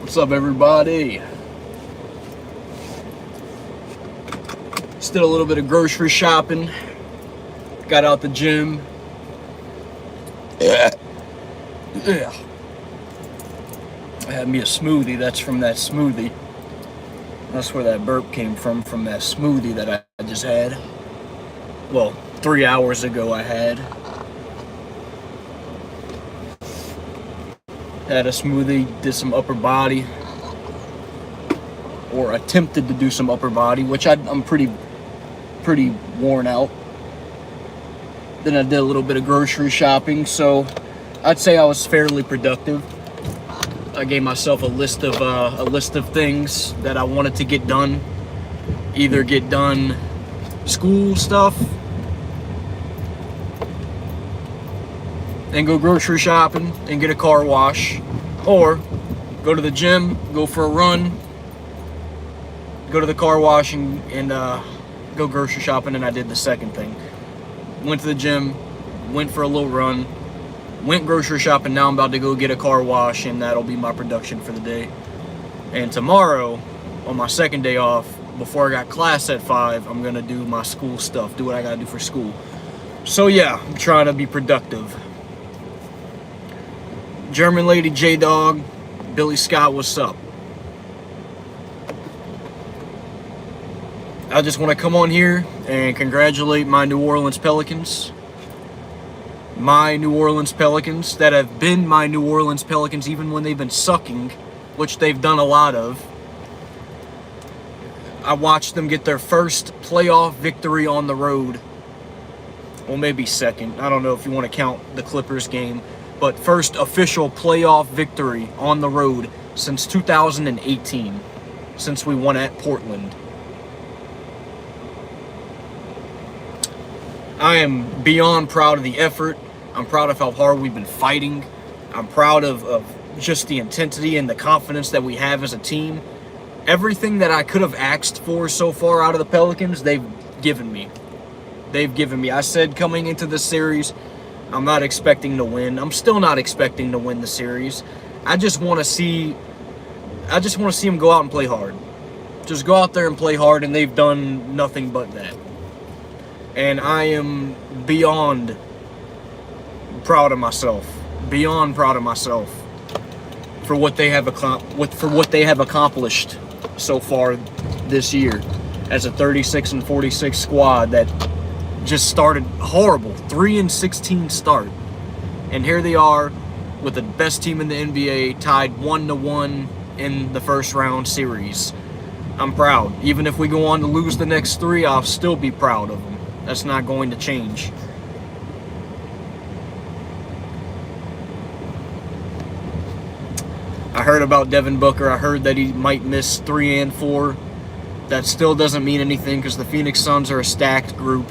What's up, everybody? Just did a little bit of grocery shopping. Got out the gym. Yeah. I had me a smoothie. That's from that smoothie. That's where that burp came from that smoothie that I just had. Well, 3 hours ago I had. Had a smoothie, did some upper body. Or attempted to do some upper body, which I'm pretty worn out. Then I did a little bit of grocery shopping, so I'd say I was fairly productive. I gave myself a list of things that I wanted to get done. Either get done school stuff and go grocery shopping and get a car wash, or go to the gym, go for a run, go to the car wash and go grocery shopping. And I did the second thing. Went to the gym, went for a little run, went grocery shopping. Now I'm about to go get a car wash, and that'll be my production for the day. And tomorrow, on my second day off, before I got class at 5, I'm gonna do my school stuff, do what I gotta do for school. So yeah, I'm trying to be productive. German Lady J-Dog, Billy Scott, what's up? I just want to come on here and congratulate my New Orleans Pelicans. My New Orleans Pelicans that have been my New Orleans Pelicans even when they've been sucking, which they've done a lot of. I watched them get their first playoff victory on the road. Well, maybe second. I don't know if you want to count the Clippers game. But first official playoff victory on the road since 2018. Since we won at Portland. I am beyond proud of the effort. I'm proud of how hard we've been fighting. I'm proud of just the intensity and the confidence that we have as a team. Everything that I could have asked for so far out of the Pelicans, they've given me. They've given me. I said coming into this series, I'm not expecting to win. I'm still not expecting to win the series. I just want to see them go out and play hard. Just go out there and play hard, and they've done nothing but that. And I am beyond proud of myself. Beyond proud of myself for what they have accomplished so far this year as a 36-46 squad that just started horrible, 3-16 start, and here they are with the best team in the NBA, tied 1-1 in the first round series. I'm proud. Even if we go on to lose the next 3, I'll still be proud of them. That's not going to change. I heard about Devin Booker. I heard that he might miss 3 and 4. That still doesn't mean anything because the Phoenix Suns are a stacked group.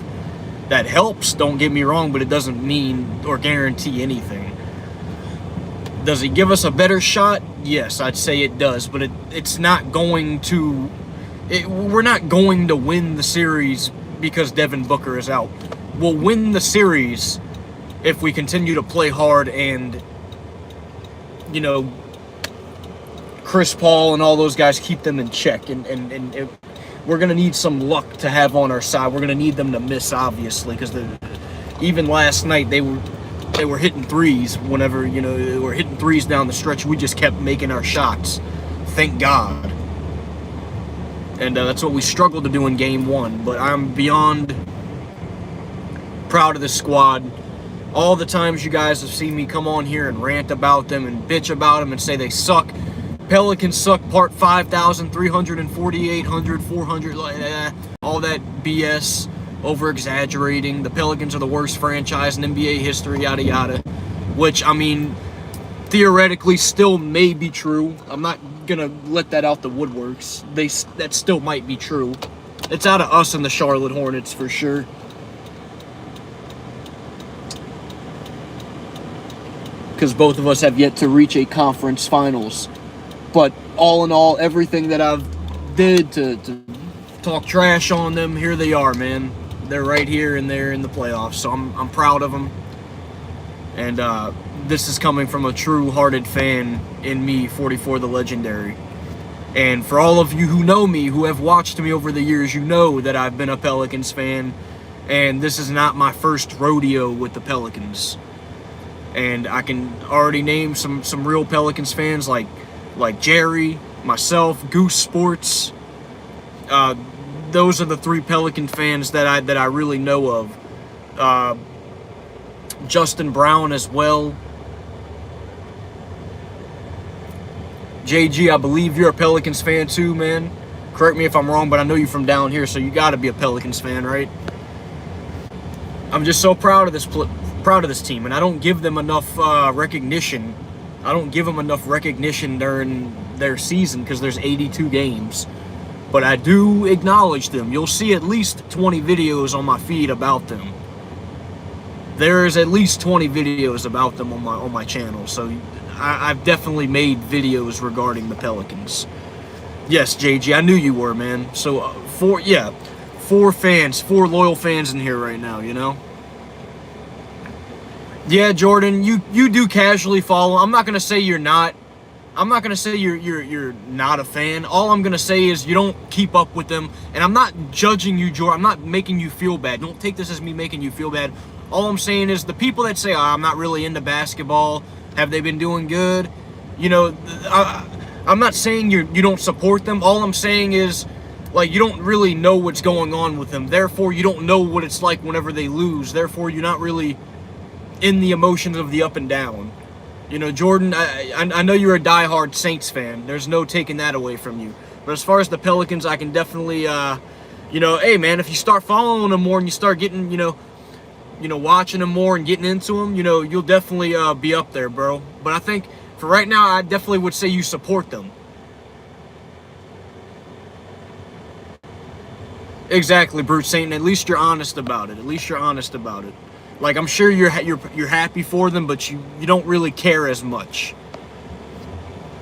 That helps, don't get me wrong, but it doesn't mean or guarantee anything. Does it give us a better shot? Yes, I'd say it does, but it's not going to... we're not going to win the series because Devin Booker is out. We'll win the series if we continue to play hard and, you know, Chris Paul and all those guys keep them in check. And we're going to need some luck to have on our side. We're going to need them to miss, obviously, because even last night they were hitting threes whenever, you know, they were hitting threes down the stretch. We just kept making our shots. Thank God. And that's what we struggled to do in Game 1. But I'm beyond proud of this squad. All the times you guys have seen me come on here and rant about them and bitch about them and say they suck. Pelicans suck part 5,348, 100, 400, all that BS, over-exaggerating. The Pelicans are the worst franchise in NBA history, yada yada. Which, I mean, theoretically still may be true. I'm not gonna let that out the woodworks. That still might be true. It's out of us and the Charlotte Hornets for sure. Because both of us have yet to reach a conference finals. But all in all, everything that I've did to talk trash on them, here they are, man. They're right here and they're in the playoffs. So I'm proud of them. And this is coming from a true-hearted fan in me, 44 the Legendary. And for all of you who know me, who have watched me over the years, you know that I've been a Pelicans fan, and this is not my first rodeo with the Pelicans. And I can already name some real Pelicans fans like Jerry, myself, Goose Sports. Those are the 3 Pelican fans that I really know of. Justin Brown as well. JG, I believe you're a Pelicans fan too, man. Correct me if I'm wrong, but I know you from down here, so you got to be a Pelicans fan, right? I'm just so proud of this team, and I don't give them enough recognition. I don't give them enough recognition during their season because there's 82 games. But I do acknowledge them. You'll see at least 20 videos on my feed about them. There's at least 20 videos about them on my channel, so I've definitely made videos regarding the Pelicans. Yes, JG, I knew you were, man. So, 4 loyal fans in here right now, you know? Yeah, Jordan, you do casually follow. I'm not gonna say you're not. I'm not gonna say you're not a fan. All I'm gonna say is you don't keep up with them, and I'm not judging you, Jordan. I'm not making you feel bad. Don't take this as me making you feel bad. All I'm saying is the people that say, I'm not really into basketball, have they been doing good? You know, I'm not saying you don't support them. All I'm saying is, like, you don't really know what's going on with them. Therefore, you don't know what it's like whenever they lose. Therefore, you're not really in the emotions of the up and down. You know, Jordan, I know you're a diehard Saints fan. There's no taking that away from you. But as far as the Pelicans, I can definitely, you know, hey, man, if you start following them more and you start getting, you know, watching them more and getting into them, you know, you'll definitely be up there, bro. But I think for right now, I definitely would say you support them. Exactly, Bruce Saint. At least you're honest about it. At least you're honest about it. Like, I'm sure you're happy for them, but you don't really care as much.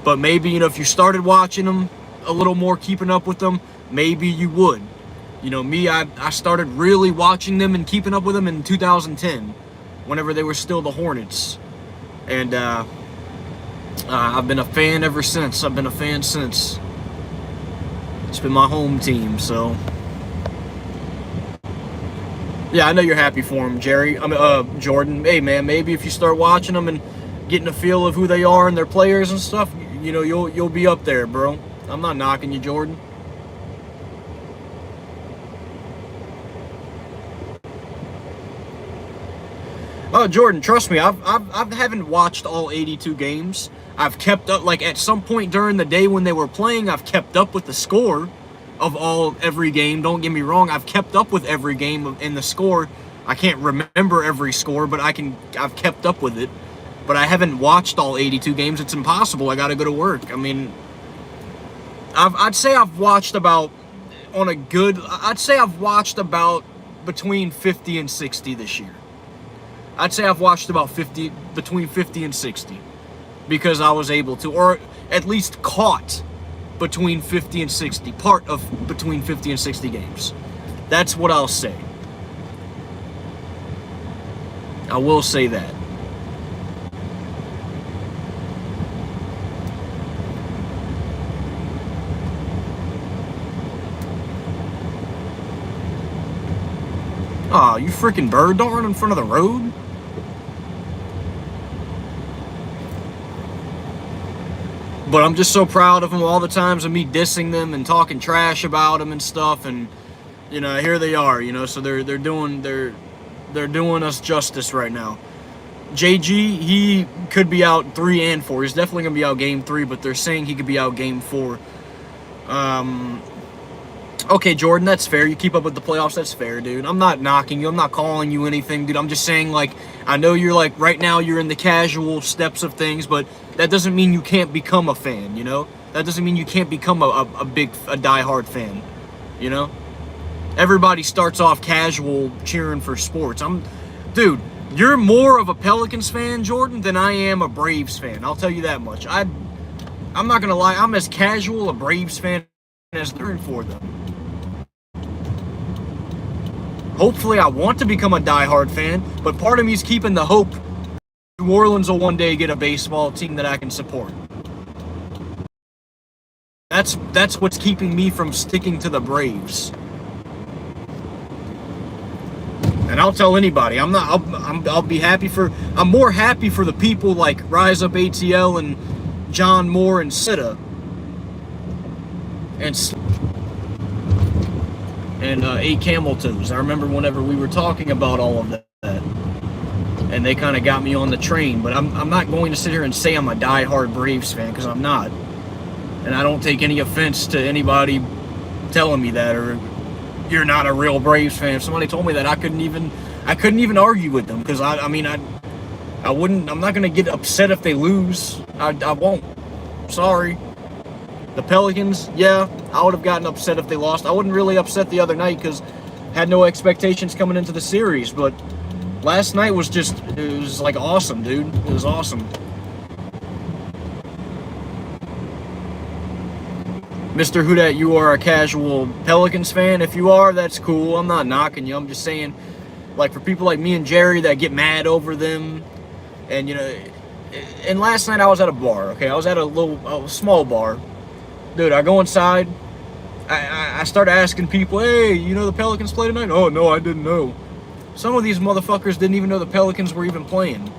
But maybe, you know, if you started watching them a little more, keeping up with them, maybe you would. You know, me, I started really watching them and keeping up with them in 2010, whenever they were still the Hornets. And I've been a fan ever since. I've been a fan since. It's been my home team, so... Yeah, I know you're happy for them, Jerry. Jordan. Hey, man, maybe if you start watching them and getting a feel of who they are and their players and stuff, you know, you'll be up there, bro. I'm not knocking you, Jordan. Oh, Jordan, trust me, I haven't watched all 82 games. I've kept up, like, at some point during the day when they were playing, I've kept up with the score of every game. Don't get me wrong, I've kept up with every game in the score. I can't remember every score, but I've kept up with it. But I haven't watched all 82 games. It's impossible. I got to go to work. I mean, I'd say I've watched about between 50 and 60 this year. I'd say I've watched about between 50 and 60 because I was able to, or at least caught between 50 and 60, part of between 50 and 60 games. That's what I'll say. I will say that. Aw, you freaking bird, don't run in front of the road. But I'm just so proud of them, all the times of me dissing them and talking trash about them and stuff, and you know, here they are, you know, so they're doing us justice right now. JG, he could be out 3 and 4. He's definitely gonna be out game 3, but they're saying he could be out game 4. Okay, Jordan, that's fair. You keep up with the playoffs, that's fair, dude. I'm not knocking you. I'm not calling you anything, dude. I'm just saying, like, I know you're, like, right now you're in the casual steps of things, but that doesn't mean you can't become a fan, you know? That doesn't mean you can't become a diehard fan, you know? Everybody starts off casual cheering for sports. Dude, you're more of a Pelicans fan, Jordan, than I am a Braves fan. I'll tell you that much. I'm not going to lie. I'm as casual a Braves fan as they're for them. Hopefully, I want to become a diehard fan, but part of me is keeping the hope New Orleans will one day get a baseball team that I can support. That's what's keeping me from sticking to the Braves. And I'll tell anybody, I'll be happy for, I'm more happy for the people like Rise Up ATL and John Moore and Sitta and 8 Camel Toes. I remember whenever we were talking about all of that, and they kind of got me on the train. But I'm not going to sit here and say I'm a diehard Braves fan, because I'm not. And I don't take any offense to anybody telling me that, or you're not a real Braves fan. If somebody told me that, I couldn't even argue with them, because I wouldn't. I'm not gonna get upset if they lose. I won't. Sorry. The Pelicans, yeah, I would have gotten upset if they lost. I wasn't really upset the other night because had no expectations coming into the series. But last night was just, it was like awesome, dude. It was awesome. Mr. Hudat, you are a casual Pelicans fan. If you are, that's cool. I'm not knocking you. I'm just saying, like, for people like me and Jerry that get mad over them, and, you know, and last night I was at a bar, okay? I was at a small bar. Dude, I go inside, I start asking people, hey, you know the Pelicans play tonight? Oh, no, I didn't know. Some of these motherfuckers didn't even know the Pelicans were even playing.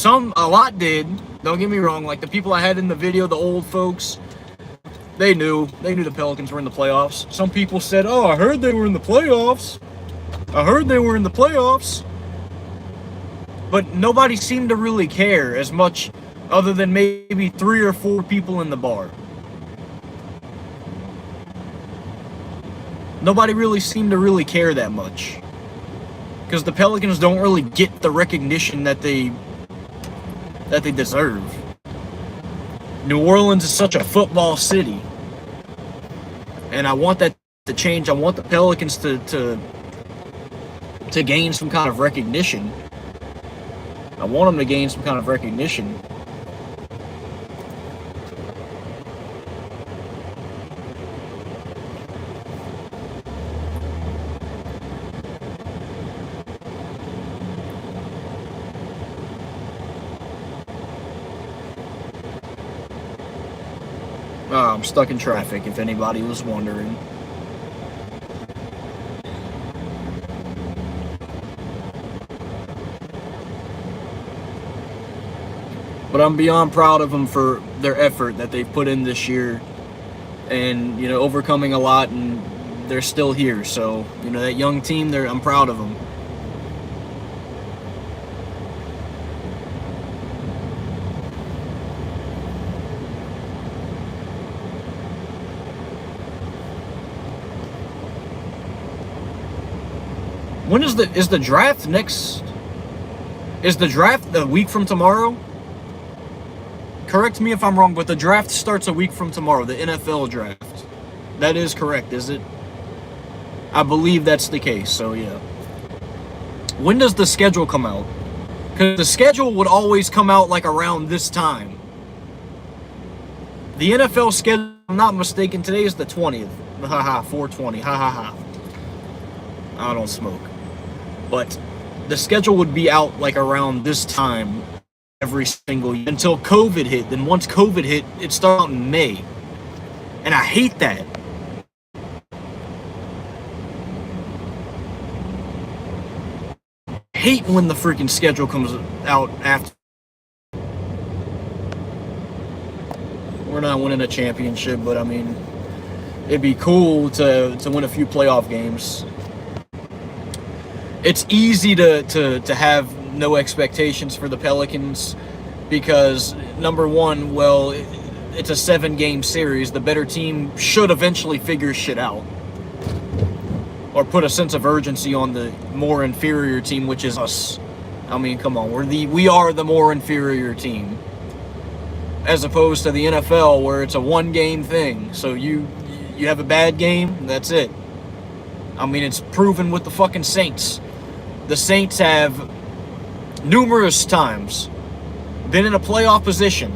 A lot did, don't get me wrong. Like the people I had in the video, the old folks, they knew the Pelicans were in the playoffs. Some people said, oh, I heard they were in the playoffs. But nobody seemed to really care as much, other than maybe 3 or 4 people in the bar. Nobody really seemed to really care that much. Because the Pelicans don't really get the recognition that they deserve. New Orleans is such a football city. And I want that to change. I want the Pelicans to gain some kind of recognition. I want them to gain some kind of recognition. I'm stuck in traffic, if anybody was wondering. But I'm beyond proud of them for their effort that they've put in this year, and, you know, overcoming a lot, and they're still here. So, you know, that young team, I'm proud of them. When is the draft next? Is the draft a week from tomorrow? Correct me if I'm wrong, but the draft starts a week from tomorrow, the NFL draft. That is correct, is it? I believe that's the case, so yeah. When does the schedule come out? Because the schedule would always come out like around this time. The NFL schedule, if I'm not mistaken, today is the 20th. Haha, 420, ha ha ha. I don't smoke. But the schedule would be out like around this time every single year until COVID hit. Then once COVID hit, it started out in May. And I hate that. I hate when the freaking schedule comes out after. We're not winning a championship, but I mean, it'd be cool to win a few playoff games. It's easy to have no expectations for the Pelicans because, number one, well, it's a 7-game series. The better team should eventually figure shit out or put a sense of urgency on the more inferior team, which is us. I mean, come on, we are the more inferior team, as opposed to the NFL where it's a 1-game thing. So you have a bad game, that's it. I mean, it's proven with the fucking Saints. The Saints have numerous times been in a playoff position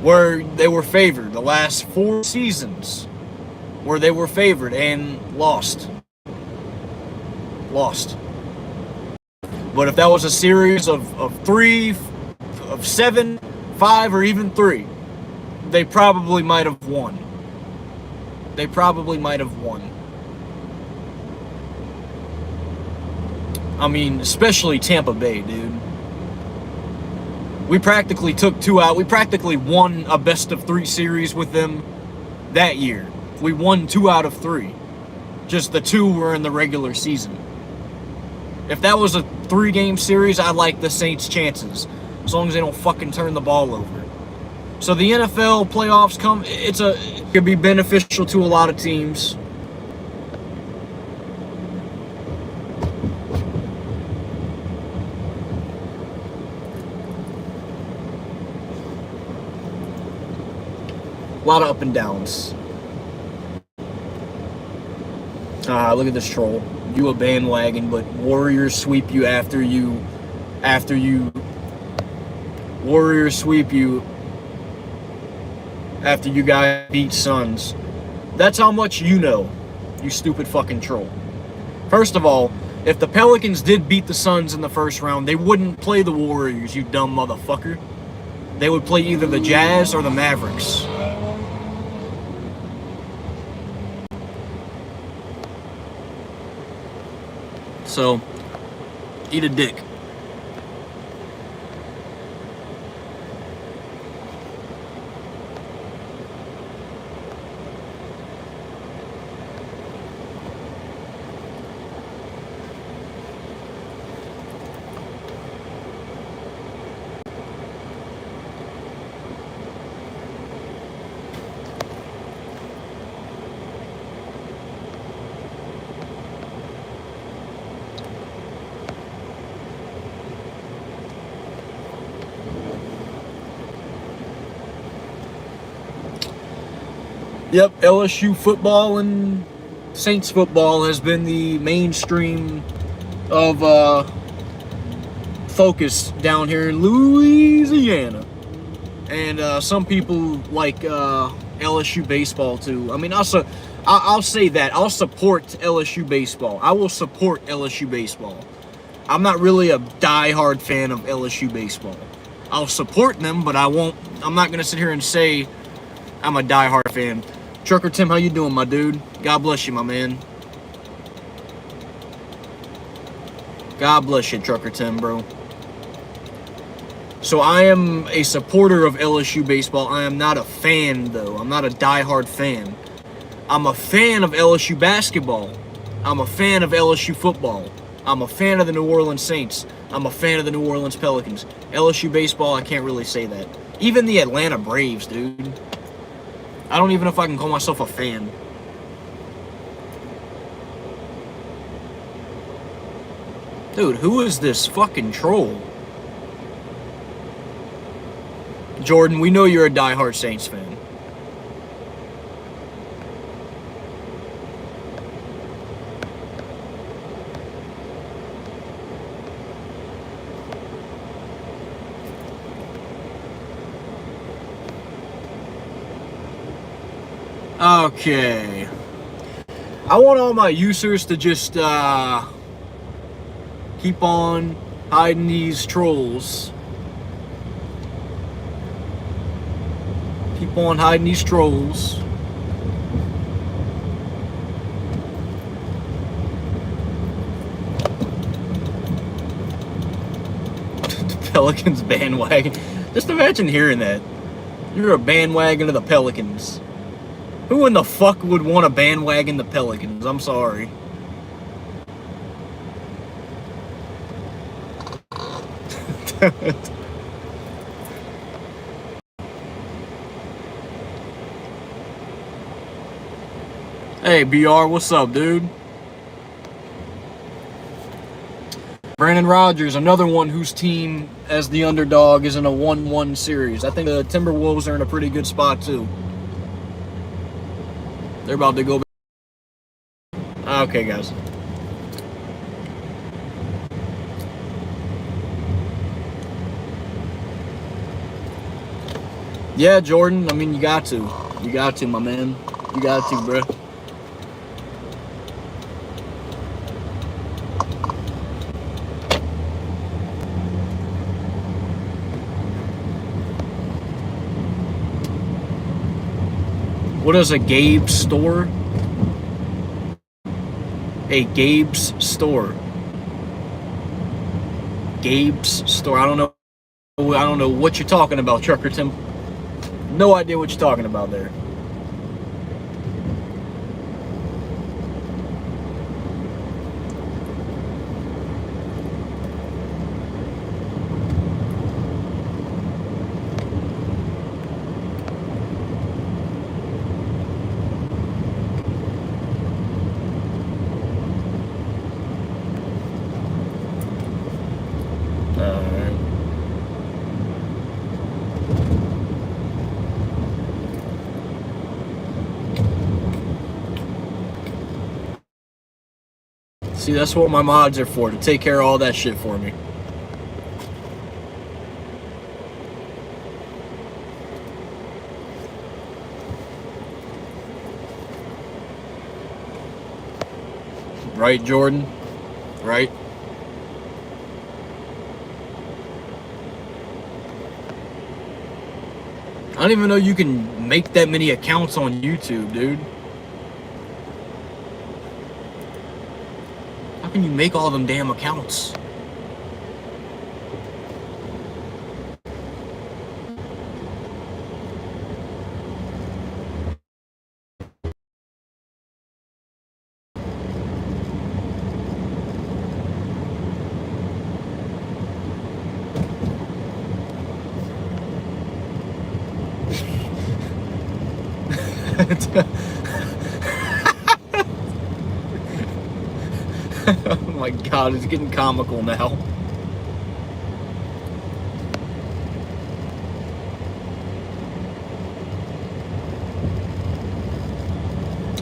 where they were favored. The last 4 seasons where they were favored and lost. But if that was a series of 3, of 7, 5, or even 3, they probably might have won. They probably might have won. I mean, especially Tampa Bay, dude. We practically took 2 out. We practically won a best-of-3 series with them that year. We won 2 out of 3. Just the 2 were in the regular season. If that was a 3-game series, I like the Saints' chances, as long as they don't fucking turn the ball over. So the NFL playoffs it could be beneficial to a lot of teams. A lot of up and downs. Look at this troll. You a bandwagon, but Warriors sweep you after you guys beat Suns. That's how much you know, you stupid fucking troll. First of all, if the Pelicans did beat the Suns in the first round, they wouldn't play the Warriors, you dumb motherfucker. They would play either the Jazz or the Mavericks. So, eat a dick. Yep, LSU football and Saints football has been the mainstream of focus down here in Louisiana. And some people like LSU baseball too. I mean, also, I'll say that. I'll support LSU baseball. I will support LSU baseball. I'm not really a die-hard fan of LSU baseball. I'll support them, but I'm not going to sit here and say I'm a die-hard fan. Trucker Tim, how you doing, my dude? God bless you, my man. God bless you, Trucker Tim, bro. So I am a supporter of LSU baseball. I am not a fan, though. I'm not a die-hard fan. I'm a fan of LSU basketball. I'm a fan of LSU football. I'm a fan of the New Orleans Saints. I'm a fan of the New Orleans Pelicans. LSU baseball, I can't really say that. Even the Atlanta Braves, dude. I don't even know if I can call myself a fan. Dude, who is this fucking troll? Jordan, we know you're a diehard Saints fan. Okay. I want all my users to just keep on hiding these trolls. Keep on hiding these trolls. The Pelicans bandwagon. Just imagine hearing that. You're a bandwagon of the Pelicans. Who in the fuck would want to bandwagon the Pelicans? I'm sorry. Hey, BR, what's up, dude? Brandon Rodgers, another one whose team, as the underdog, is in a 1-1 series. I think the Timberwolves are in a pretty good spot, too. They're about to go back. Okay, guys. Yeah, Jordan, I mean, you got to. You got to, my man. You got to, bro. What is a Gabe's store? A Gabe's store. Gabe's store. I don't know what you're talking about, Trucker Tim. No idea what you're talking about there. See, that's what my mods are for, to take care of all that shit for me. Right, Jordan? Right? I don't even know you can make that many accounts on YouTube, dude. How can you make all them damn accounts? Oh my god, it's getting comical now.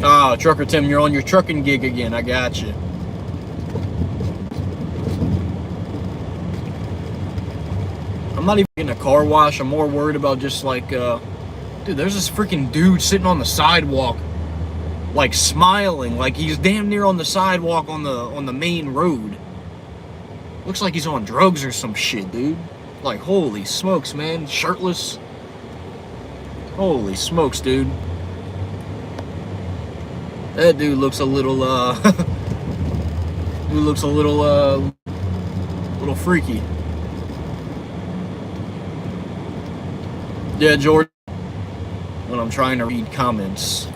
Ah, Trucker Tim, you're on your trucking gig again. I got you. I'm not even getting a car wash. I'm more worried about just like, dude, there's this freaking dude sitting on the sidewalk, like smiling, like he's damn near on the sidewalk on the main road. Looks like he's on drugs or some shit, dude. Like, holy smokes, man. Shirtless. Holy smokes, dude. That dude looks a little, dude looks a little freaky. Yeah, Jordan. When I'm trying to read comments.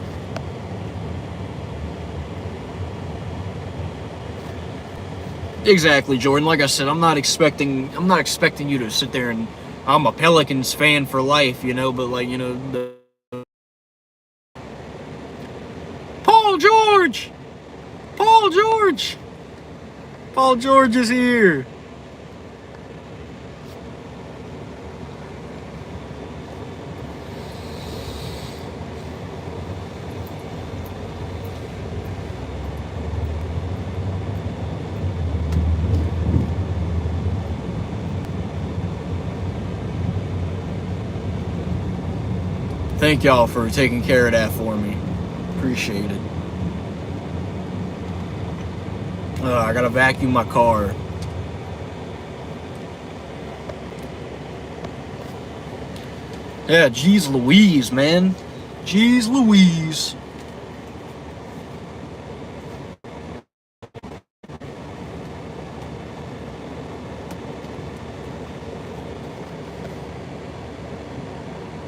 Exactly, Jordan. Like I said, I'm not expecting you to sit there and I'm a Pelicans fan for life, you know, but like, you know, Paul George! Paul George! Paul George is here. Thank y'all for taking care of that for me. Appreciate it. I gotta vacuum my car. Yeah, geez Louise, man. Geez Louise.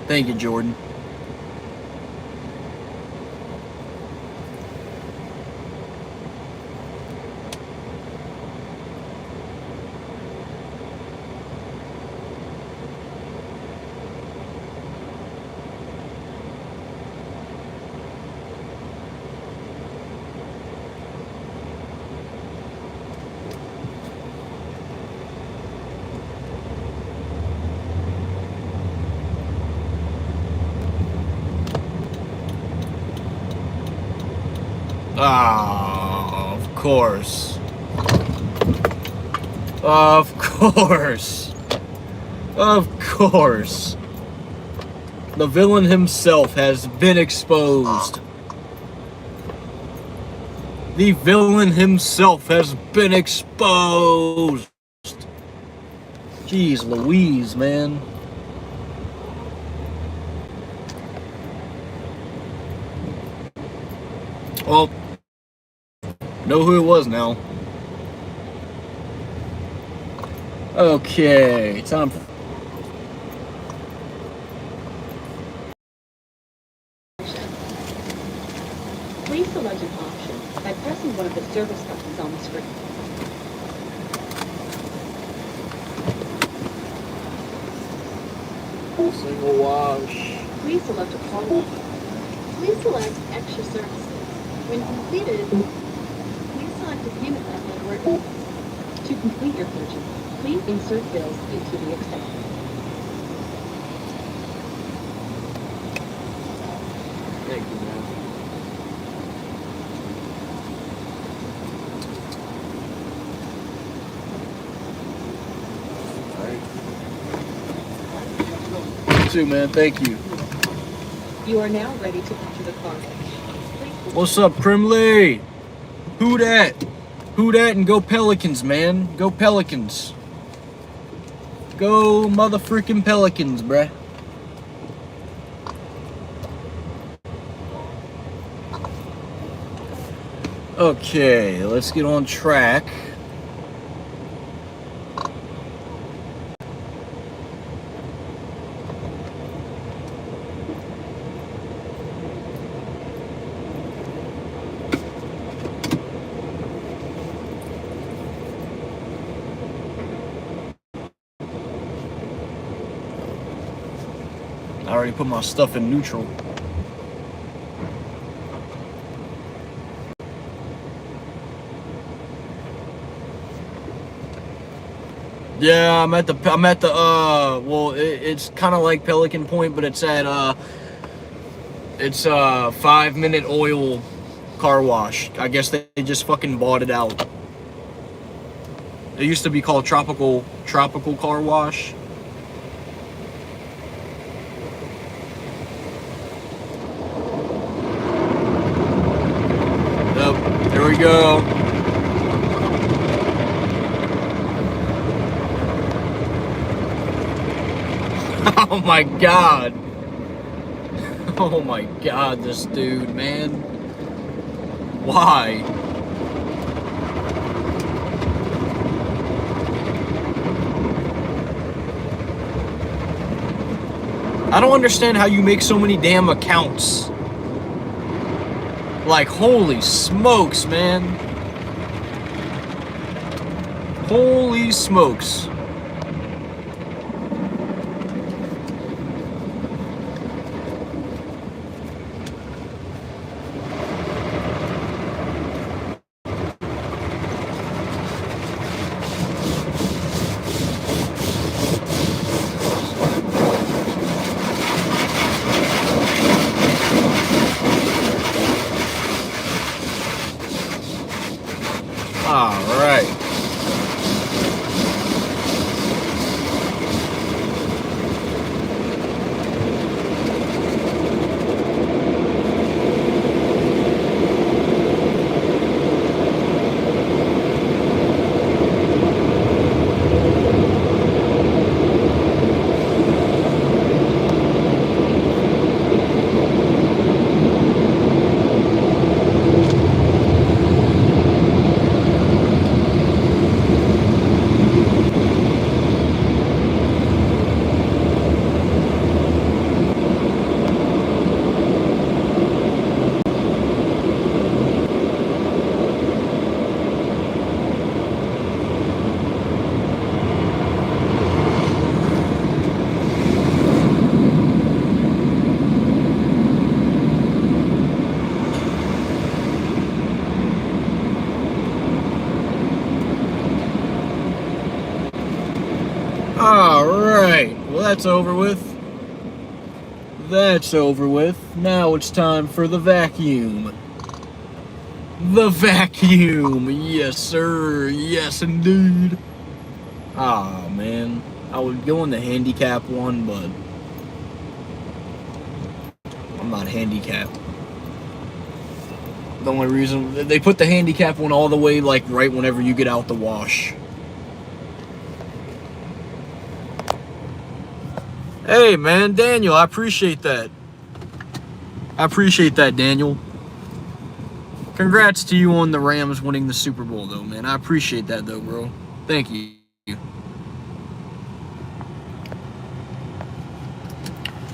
Thank you, Jordan. Ah, of course. Of course. Of course. The villain himself has been exposed. The villain himself has been exposed. Jeez Louise, man. Well, know who it was now. Okay, time for... Please select an option by pressing one of the service buttons on the screen. Single wash. Please select a car wash. Please select extra services. When completed, please select the payment method or to complete your purchase. Please insert bills into the acceptance. Thank you, man. Too, man. Thank you. You are now ready to enter the car wash. What's up, Primley? Who dat? Who dat? And go Pelicans, man. Go Pelicans. Go motherfreaking Pelicans, bruh. Okay, let's get on track. I already put my stuff in neutral. Yeah, I'm at the well, it's kind of like Pelican Point, but it's at it's 5-minute oil car wash. I guess they just fucking bought it out. It used to be called Tropical Car Wash. Yep, there we go. Oh my god. Oh my god, this dude, man. Why? I don't understand how you make so many damn accounts. Like, holy smokes, man. Holy smokes. All right. Alright, well that's over with. That's over with. Now it's time for the vacuum. The vacuum! Yes, sir. Yes, indeed. Ah, man. I would go in the handicap one, but I'm not handicapped. The only reason they put the handicap one all the way, like, right whenever you get out the wash. Hey, man, Daniel, I appreciate that. I appreciate that, Daniel. Congrats to you on the Rams winning the Super Bowl, though, man. I appreciate that, though, bro. Thank you.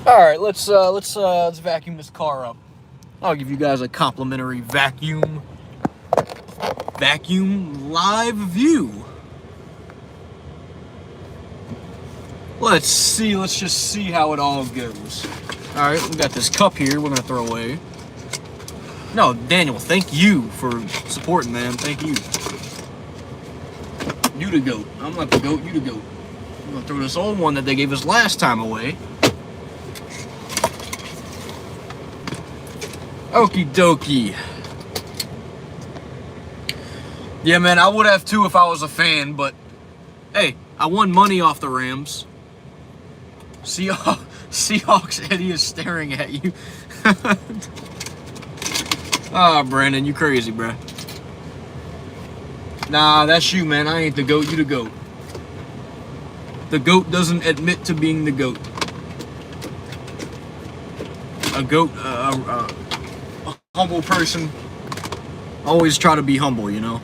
All right, let's vacuum this car up. I'll give you guys a complimentary vacuum live view. Let's just see how it all goes. All right, we got this cup here we're gonna throw away. No, Daniel, thank you for supporting, man. Thank you. You the GOAT. I'm not the GOAT, you the GOAT. I'm gonna throw this old one that they gave us last time away. Okie dokie. Yeah, man, I would have too if I was a fan, but hey, I won money off the Rams. Seahawks Eddie is staring at you. Ah, Brandon, you crazy, bruh. Nah, that's you, man. I ain't the GOAT, you the GOAT. The GOAT doesn't admit to being the GOAT. A GOAT, a humble person. Always try to be humble, you know?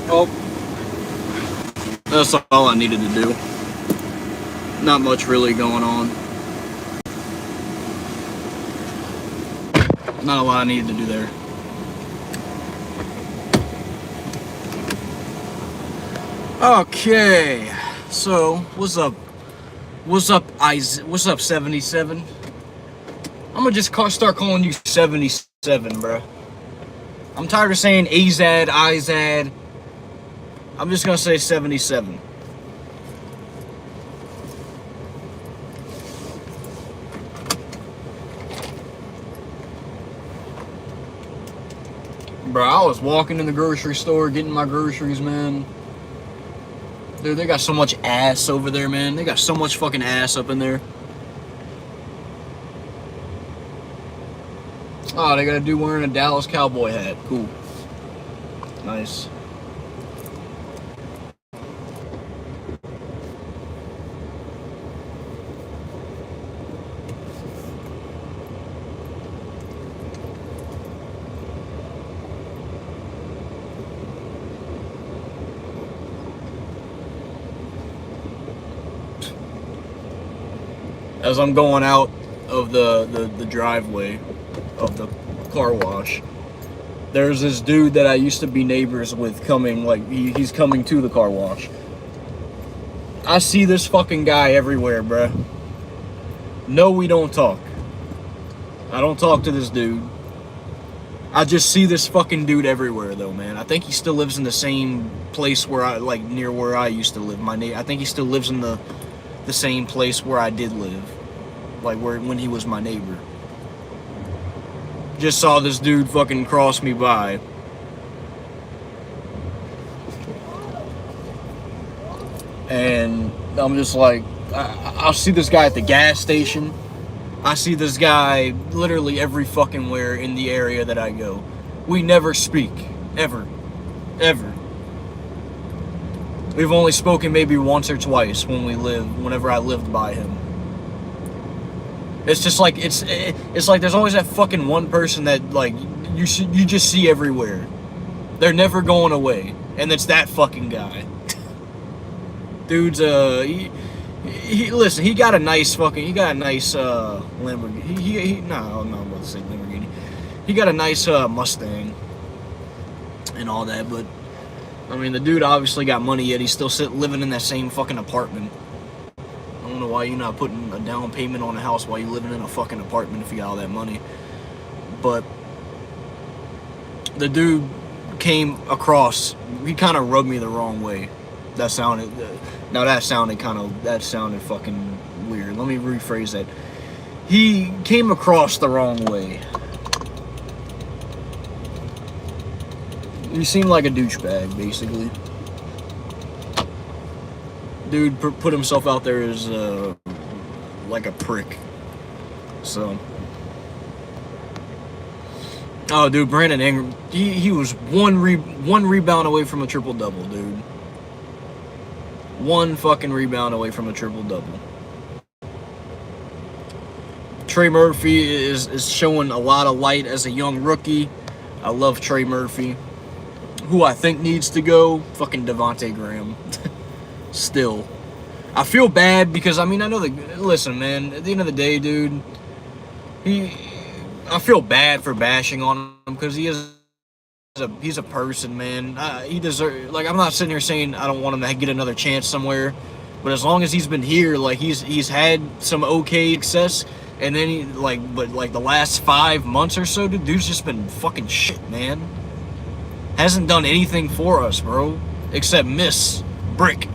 Oh, that's all I needed to do. Not much really going on. Not a lot I needed to do there. Okay, so what's up? What's up, Isaac? What's up, 77? I'm gonna just start calling you 77, bro. I'm tired of saying Azad, Izad. I'm just gonna say 77. Bro, I was walking in the grocery store getting my groceries, man. Dude, they got so much ass over there, man. They got so much fucking ass up in there. Oh, they got a dude wearing a Dallas Cowboy hat. Cool. Nice. As I'm going out of the driveway of the car wash, there's this dude that I used to be neighbors with coming, like, he's coming to the car wash. I see this fucking guy everywhere, bruh. No, we don't talk. I don't talk to this dude. I just see this fucking dude everywhere, though, man. I think he still lives in the same place where I, like, near where I used to live. I think he still lives in the same place where I did live, like when he was my neighbor. Just saw this dude fucking cross me by. And I'm just like, I'll see this guy at the gas station. I see this guy literally every fucking where in the area that I go. We never speak. Ever. Ever. We've only spoken maybe once or twice whenever I lived by him. It's just like, it's like there's always that fucking one person that, like, you just see everywhere. They're never going away. And it's that fucking guy. Dude's, listen, he got a nice Lamborghini. No, I'm not about to say Lamborghini. He got a nice, Mustang. And all that, but I mean, the dude obviously got money, yet he's still living in that same fucking apartment. I don't know why you're not putting a down payment on a house while you're living in a fucking apartment if you got all that money. But the dude came across, he kind of rubbed me the wrong way. That sounded fucking weird. Let me rephrase that. He came across the wrong way. He seemed like a douchebag, basically. Dude put himself out there as, like a prick. So. Oh, dude, Brandon Ingram, he was one rebound away from a triple-double, dude. One fucking rebound away from a triple-double. Trey Murphy is showing a lot of light as a young rookie. I love Trey Murphy. Who I think needs to go, fucking Devontae Graham. Still. I feel bad because, I mean, I know that, listen, man, at the end of the day, dude, I feel bad for bashing on him because he's a person, man. He deserves, like, I'm not sitting here saying I don't want him to get another chance somewhere, but as long as he's been here, like, he's had some okay success, and then but the last 5 months or so, dude's just been fucking shit, man. Hasn't done anything for us, bro. Except miss. Brick.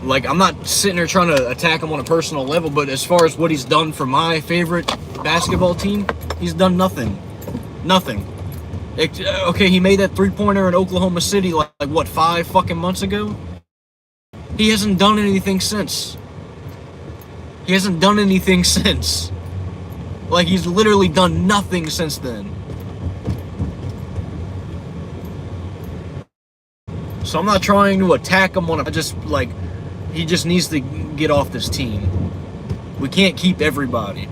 Like, I'm not sitting there trying to attack him on a personal level, but as far as what he's done for my favorite basketball team, he's done nothing. Nothing. Okay, he made that three-pointer in Oklahoma City, like what, 5 fucking months ago? He hasn't done anything since. Like, he's literally done nothing since then. So I'm not trying to attack him on he just needs to get off this team. We can't keep everybody.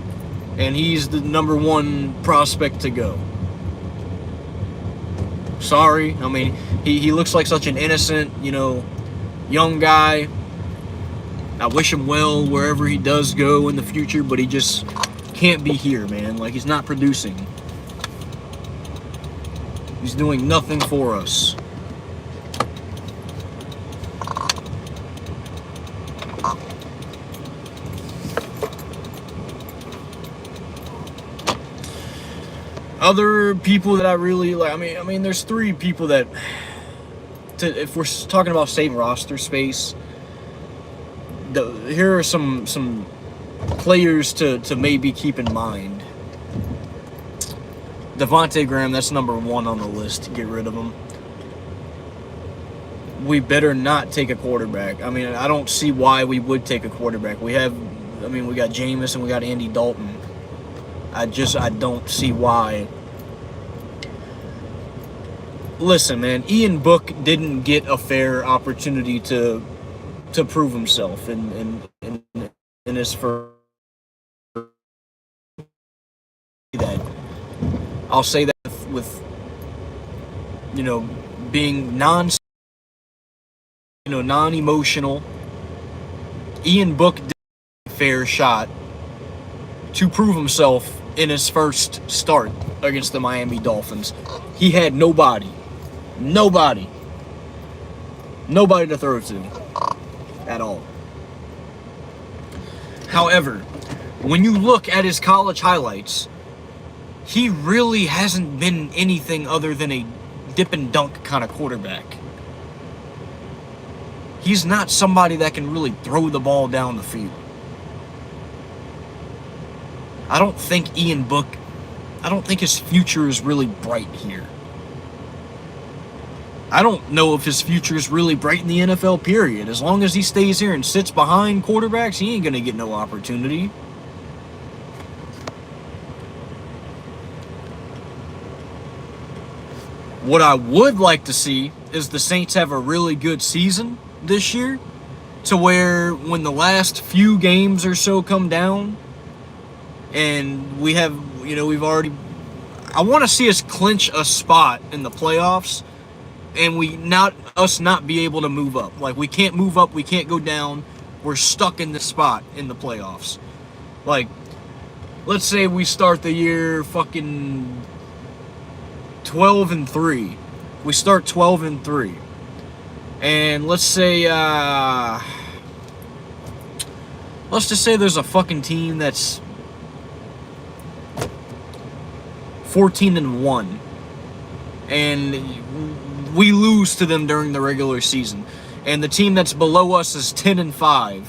And he's the number 1 prospect to go. Sorry. I mean, he looks like such an innocent, young guy. I wish him well wherever he does go in the future, but he just can't be here, man. Like, he's not producing. He's doing nothing for us. Other people that I really like, I mean, there's 3 people that, if we're talking about saving roster space, here are some players to maybe keep in mind. Devontae Graham, that's number 1 on the list. Get rid of him. We better not take a quarterback. I mean, I don't see why we would take a quarterback. We got Jameis and we got Andy Dalton. I don't see why. Listen, man, Ian Book didn't get a fair opportunity to prove himself in his first. That I'll say that with being non-emotional. Ian Book did a fair shot to prove himself in his first start against the Miami Dolphins. He had nobody to throw to at all. However, when you look at his college highlights, he really hasn't been anything other than a dip and dunk kind of quarterback. He's not somebody that can really throw the ball down the field. I don't think his future is really bright here. I don't know if his future is really bright in the NFL, period. As long as he stays here and sits behind quarterbacks, he ain't going to get no opportunity. What I would like to see is the Saints have a really good season this year, to where when the last few games or so come down, and I want to see us clinch a spot in the playoffs, and not be able to move up. Like, we can't move up, we can't go down, we're stuck in this spot in the playoffs. Like, let's say we start the year fucking 12-3. We start 12-3. And let's just say there's a fucking team that's 14-1. And we lose to them during the regular season. And the team that's below us is 10-5.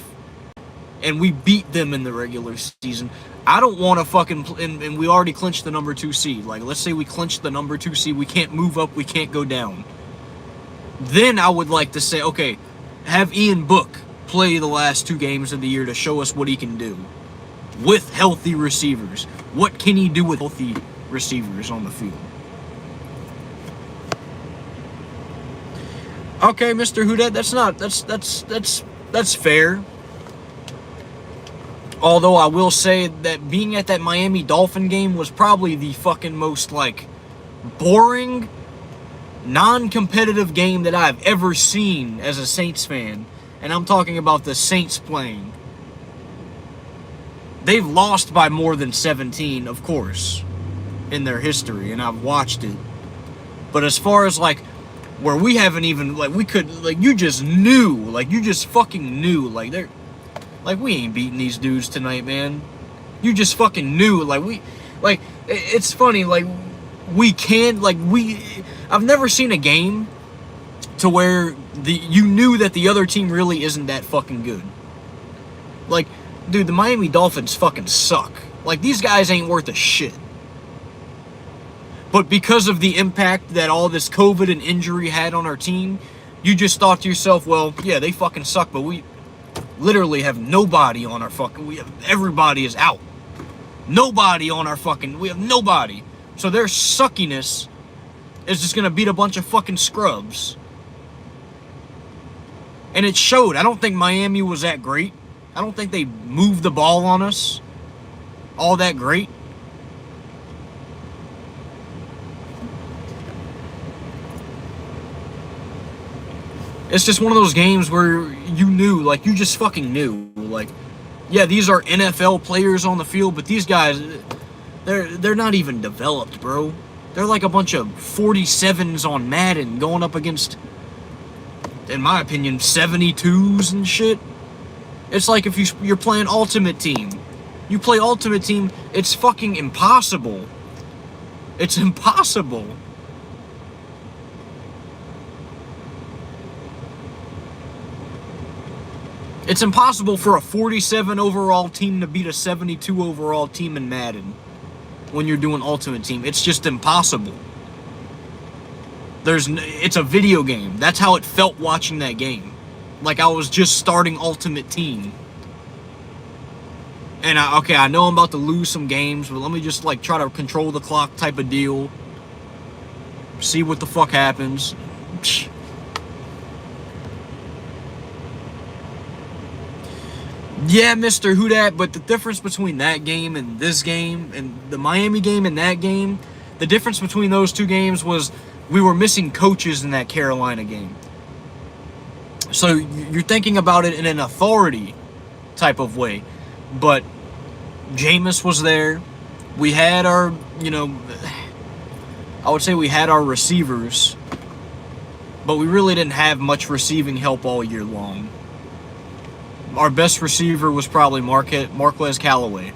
And we beat them in the regular season. I don't want to fucking... And we already clinched the number 2 seed. Like, let's say we clinched the number 2 seed. We can't move up. We can't go down. Then I would like to say, okay, have Ian Book play the last 2 games of the year to show us what he can do. With healthy receivers. What can he do with healthy receivers on the field? Okay, Mr. Houdet, that's fair. Although I will say that being at that Miami Dolphin game was probably the fucking most, like, boring, non-competitive game that I've ever seen as a Saints fan. And I'm talking about the Saints playing. They've lost by more than 17, of course, in their history, and I've watched it. But as far as, like, where we haven't even, like, we could, like, you just fucking knew, like, we ain't beating these dudes tonight, man. You just fucking knew, it's funny, like, I've never seen a game to where you knew that the other team really isn't that fucking good. Like, dude, the Miami Dolphins fucking suck. Like, these guys ain't worth a shit. But because of the impact that all this COVID and injury had on our team, you just thought to yourself, well, yeah, they fucking suck, but we literally have nobody on our fucking... everybody is out. We have nobody. So their suckiness is just going to beat a bunch of fucking scrubs. And it showed. I don't think Miami was that great. I don't think they moved the ball on us all that great. It's just one of those games where you knew, like, you just fucking knew. Like, yeah, these are NFL players on the field, but these guys, they're not even developed, bro. They're like a bunch of 47s on Madden going up against, in my opinion, 72s and shit. It's like if you're playing Ultimate Team. You play Ultimate Team, it's fucking impossible. It's impossible. It's impossible for a 47 overall team to beat a 72 overall team in Madden. when you're doing Ultimate Team. It's just impossible. It's a video game. That's how it felt watching that game. Like I was just starting Ultimate Team. And I know I'm about to lose some games, but let me just like try to control the clock type of deal. See what the fuck happens. Yeah, Mr. Who Dat, but the difference between that game and this game, and the Miami game and that game, the difference between those two games was we were missing coaches in that Carolina game. So you're thinking about it in an authority type of way. But Jameis was there. We had our, I would say we had our receivers, but we really didn't have much receiving help all year long. Our best receiver was probably Marquez Callaway.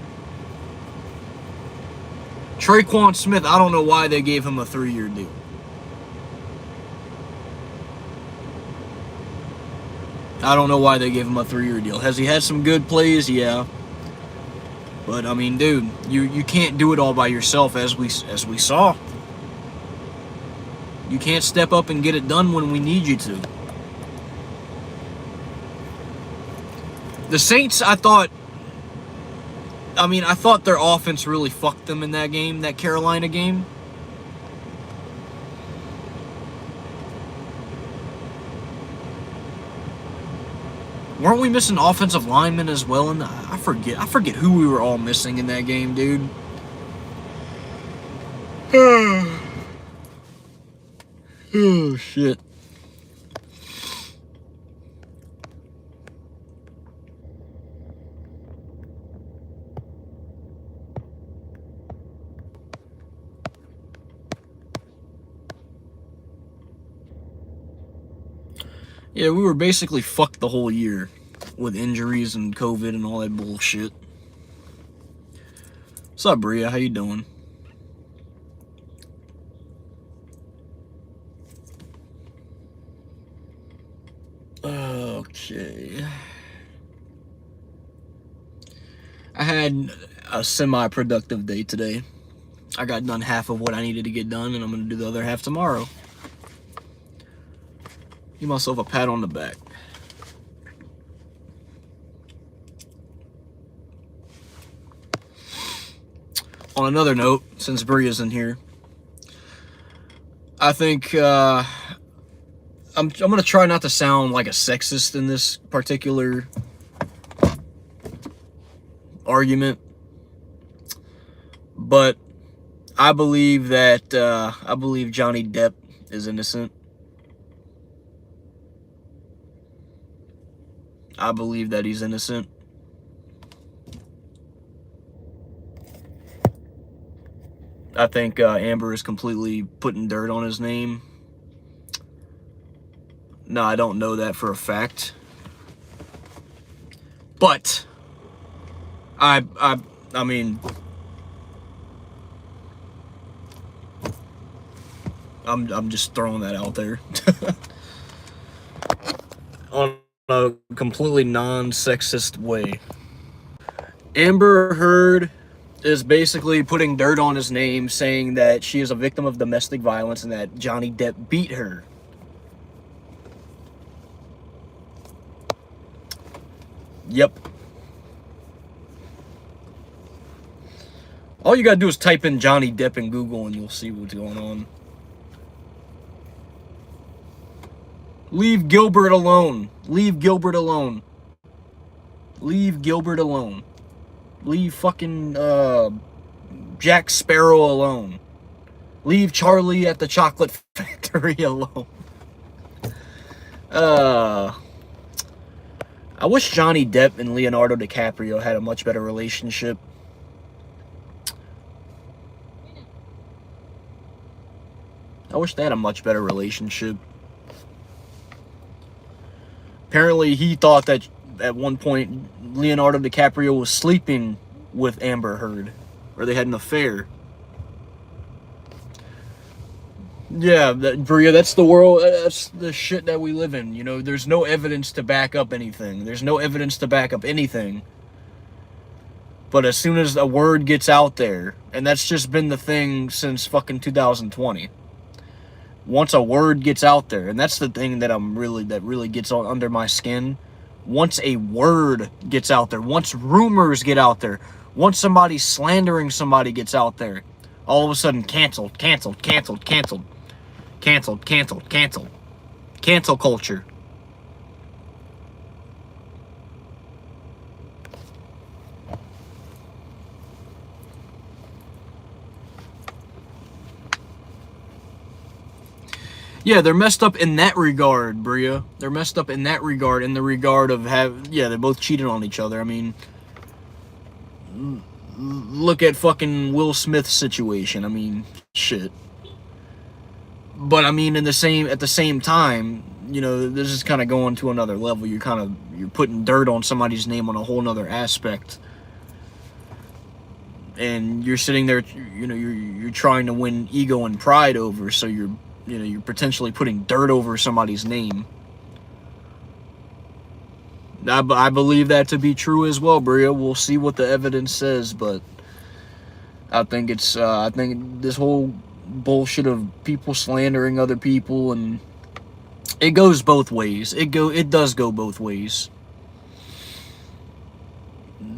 Traquan Smith, I don't know why they gave him a 3-year deal. I don't know why they gave him a 3-year deal. Has he had some good plays? Yeah. But, I mean, dude, you can't do it all by yourself, as we saw. You can't step up and get it done when we need you to. The Saints, I thought their offense really fucked them in that game, that Carolina game. Weren't we missing offensive linemen as well? I forget who we were all missing in that game, dude. Oh, shit. Yeah, we were basically fucked the whole year with injuries and COVID and all that bullshit. What's up, Bria? How you doing? Okay. I had a semi-productive day today. I got done half of what I needed to get done, and I'm going to do the other half tomorrow. Give myself a pat on the back. On another note, since Bria's in here, I think I'm gonna try not to sound like a sexist in this particular argument, but I believe that Johnny Depp is innocent. I believe that he's innocent. I think Amber is completely putting dirt on his name. No, I don't know that for a fact. But I mean, I'm just throwing that out there. On a completely non-sexist way. Amber Heard is basically putting dirt on his name, saying that she is a victim of domestic violence and that Johnny Depp beat her. Yep. All you gotta do is type in Johnny Depp in Google and you'll see what's going on. Leave Gilbert alone. Leave Gilbert alone. Leave Gilbert alone. Leave fucking Jack Sparrow alone. Leave Charlie at the Chocolate Factory alone. I wish Johnny Depp and Leonardo DiCaprio had a much better relationship. I wish they had a much better relationship. Apparently, he thought that at one point Leonardo DiCaprio was sleeping with Amber Heard, or they had an affair. Yeah, Bria, that's the world, that's the shit that we live in. You know, there's no evidence to back up anything. There's no evidence to back up anything. But as soon as a word gets out there, and that's just been the thing since fucking 2020. Once a word gets out there, and that's the thing that really gets on under my skin. Once a word gets out there, once rumors get out there, once somebody slandering somebody gets out there, all of a sudden canceled. Cancel culture. Yeah, they're messed up in that regard, Bria. They're messed up in that regard, in the regard of they both cheated on each other. I mean, look at fucking Will Smith's situation. I mean, shit. But I mean, at the same time, you know, this is kind of going to another level. You're putting dirt on somebody's name on a whole nother aspect. And you're sitting there, you know, you're trying to win ego and pride over, so you're potentially putting dirt over somebody's name. I believe that to be true as well, Bria. We'll see what the evidence says, but I think this whole bullshit of people slandering other people, and it goes both ways. It does go both ways.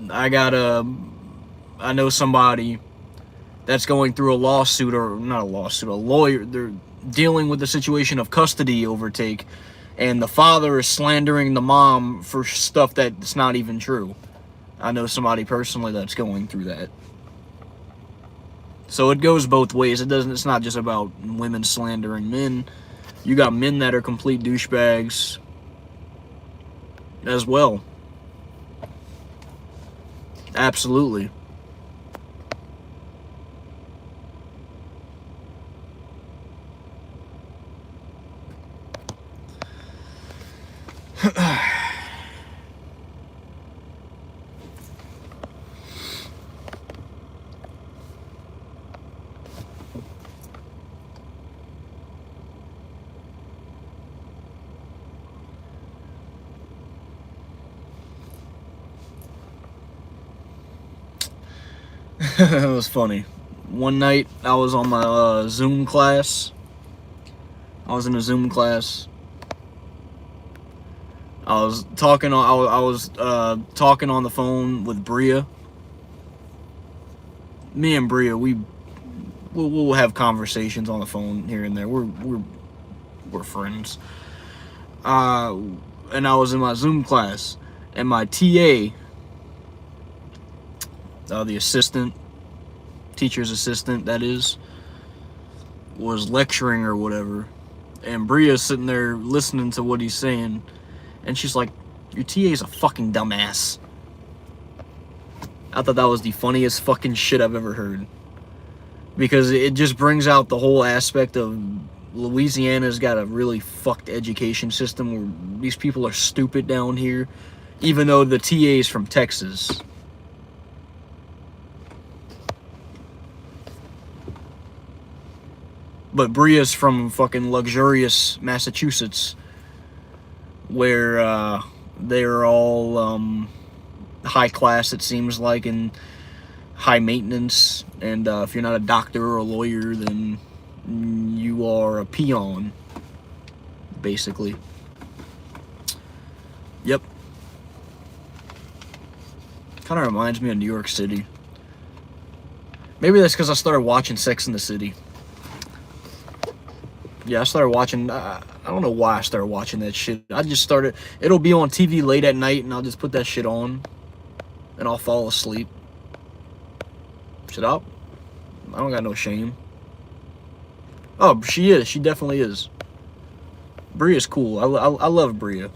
I know somebody that's going through a lawsuit, or not a lawsuit, a lawyer. They're dealing with the situation of custody overtake, and the father is slandering the mom for stuff that's not even true. I know somebody personally that's going through that. So it goes both ways. It's not just about women slandering men. You got men that are complete douchebags as well. Absolutely. It was funny. One night I was on my Zoom class. I was in a Zoom class. I was talking on the phone with Bria. Me and Bria, we'll have conversations on the phone here and there. We're friends. And I was in my Zoom class, and my TA, the assistant, teacher's assistant, that is, was lecturing or whatever, and Bria's sitting there listening to what he's saying, and she's like, "Your TA's a fucking dumbass." I thought that was the funniest fucking shit I've ever heard, because it just brings out the whole aspect of Louisiana's got a really fucked education system where these people are stupid down here, even though the TA's from Texas. But Bria's from fucking luxurious Massachusetts, where they're all high class, it seems like, and high maintenance. And if you're not a doctor or a lawyer, then you are a peon, basically. Yep. Kind of reminds me of New York City. Maybe that's because I started watching Sex and the City. Yeah, I started watching, I don't know why I started watching that shit. I just started, it'll be on TV late at night, and I'll just put that shit on, and I'll fall asleep. Shut up. I don't got no shame. Oh, she is. She definitely is. Bria's cool. I love Bria.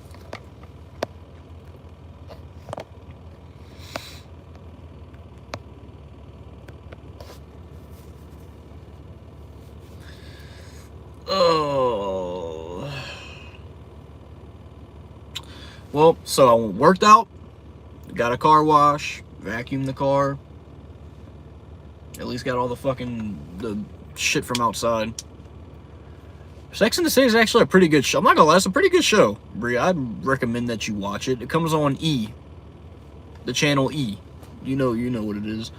Oh. Well, so I worked out, got a car wash, vacuumed the car. At least got all the shit from outside. Sex and the City is actually a pretty good show. I'm not gonna lie, it's a pretty good show, Bria. I'd recommend that you watch it. It comes on E. The channel E. You know what it is.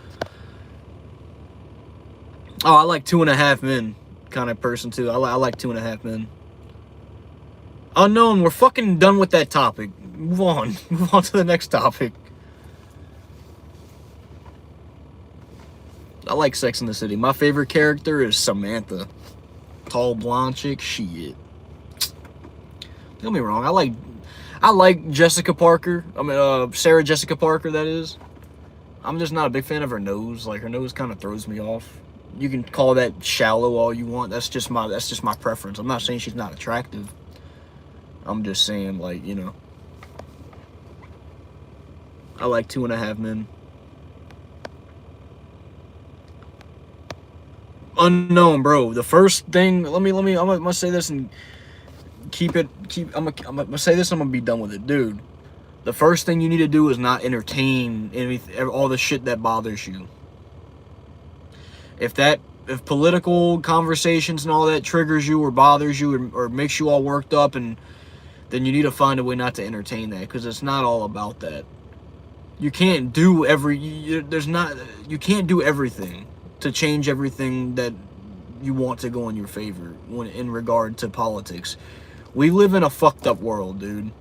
Oh, I like 2.5 Men kind of person too. I like 2.5 Men. Unknown, we're fucking done with that topic. Move on. Move on to the next topic. I like Sex in the City. My favorite character is Samantha. Tall blonde chick. Shit. Don't get me wrong. I like Jessica Parker. I mean, Sarah Jessica Parker, that is. I'm just not a big fan of her nose. Like, her nose kind of throws me off. You can call that shallow all you want. That's just my preference. I'm not saying she's not attractive. I'm just saying, like, you know. I like 2.5 Men. Unknown, bro. The first thing, I'm gonna say this and I'm gonna say this and I'm gonna be done with it. Dude, the first thing you need to do is not entertain all the shit that bothers you. If political conversations and all that triggers you or bothers you or makes you all worked up, and then you need to find a way not to entertain that, because it's not all about that. You can't do you can't do everything to change everything that you want to go in your favor when in regard to politics. We live in a fucked up world, dude.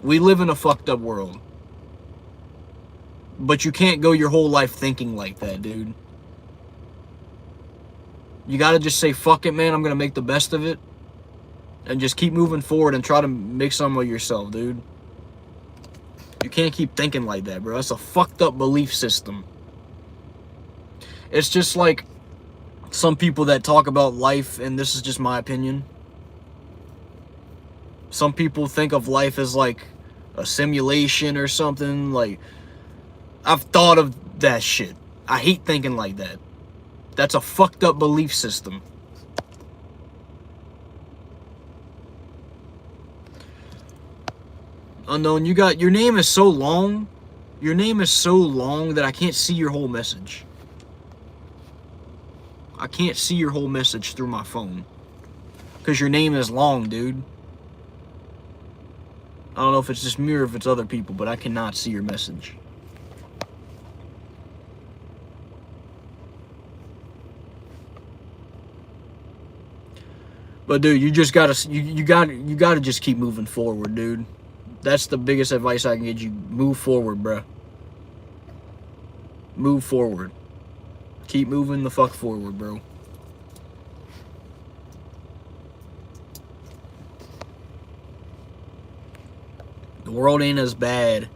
We live in a fucked up world. But you can't go your whole life thinking like that, dude. You gotta just say, fuck it, man, I'm gonna make the best of it. And just keep moving forward and try to make some of yourself, dude. You can't keep thinking like that, bro. That's a fucked up belief system. It's just like some people that talk about life, and this is just my opinion. Some people think of life as like a simulation or something. Like, I've thought of that shit. I hate thinking like that. That's a fucked up belief system. Unknown, your name is so long. Your name is so long that I can't see your whole message. I can't see your whole message through my phone. Because your name is long, dude. I don't know if it's just me or if it's other people, but I cannot see your message. But dude, you just gotta you gotta just keep moving forward, dude. That's the biggest advice I can give you. Move forward, bruh. Move forward. Keep moving the fuck forward, bro. The world ain't as bad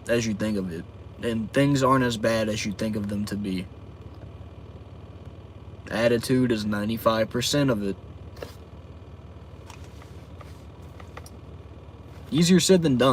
as you think of it. And things aren't as bad as you think of them to be. Attitude is 95% of it. Easier said than done.